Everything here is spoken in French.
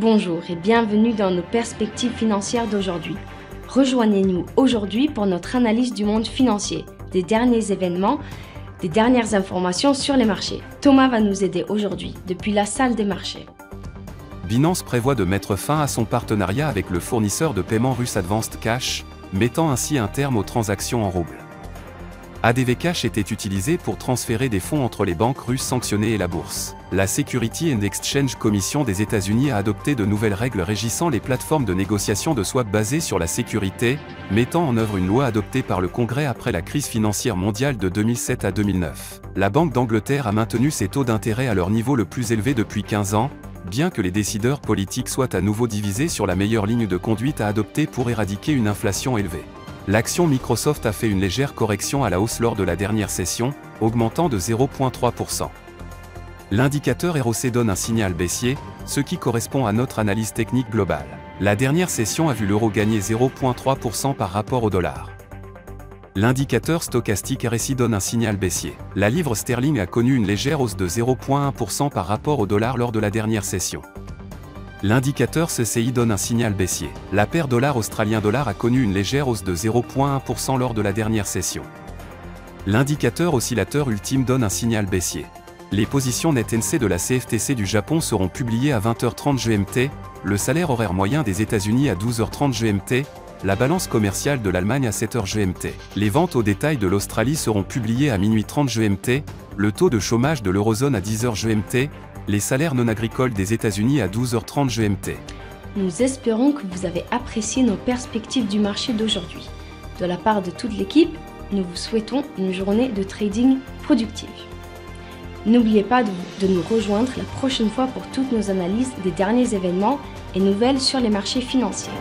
Bonjour et bienvenue dans nos perspectives financières d'aujourd'hui. Rejoignez-nous aujourd'hui pour notre analyse du monde financier, des derniers événements, des dernières informations sur les marchés. Thomas va nous aider aujourd'hui depuis la salle des marchés. Binance prévoit de mettre fin à son partenariat avec le fournisseur de paiement russe Advanced Cash, mettant ainsi un terme aux transactions en roubles. ADV Cash était utilisé pour transférer des fonds entre les banques russes sanctionnées et la bourse. La Security and Exchange Commission des États-Unis a adopté de nouvelles règles régissant les plateformes de négociation de swap basées sur la sécurité, mettant en œuvre une loi adoptée par le Congrès après la crise financière mondiale de 2007 à 2009. La Banque d'Angleterre a maintenu ses taux d'intérêt à leur niveau le plus élevé depuis 15 ans, bien que les décideurs politiques soient à nouveau divisés sur la meilleure ligne de conduite à adopter pour éradiquer une inflation élevée. L'action Microsoft a fait une légère correction à la hausse lors de la dernière session, augmentant de 0,3%. L'indicateur ROC donne un signal baissier, ce qui correspond à notre analyse technique globale. La dernière session a vu l'euro gagner 0,3% par rapport au dollar. L'indicateur stochastique RSI donne un signal baissier. La livre sterling a connu une légère hausse de 0,1% par rapport au dollar lors de la dernière session. L'indicateur CCI donne un signal baissier. La paire dollar-australien-dollar a connu une légère hausse de 0,1% lors de la dernière session. L'indicateur oscillateur ultime donne un signal baissier. Les positions net NC de la CFTC du Japon seront publiées à 20h30 GMT, le salaire horaire moyen des États-Unis à 12h30 GMT, la balance commerciale de l'Allemagne à 7h GMT. Les ventes au détail de l'Australie seront publiées à minuit 30 GMT, le taux de chômage de l'eurozone à 10h GMT, les salaires non agricoles des États-Unis à 12h30 GMT. Nous espérons que vous avez apprécié nos perspectives du marché d'aujourd'hui. De la part de toute l'équipe, nous vous souhaitons une journée de trading productive. N'oubliez pas de nous rejoindre la prochaine fois pour toutes nos analyses des derniers événements et nouvelles sur les marchés financiers.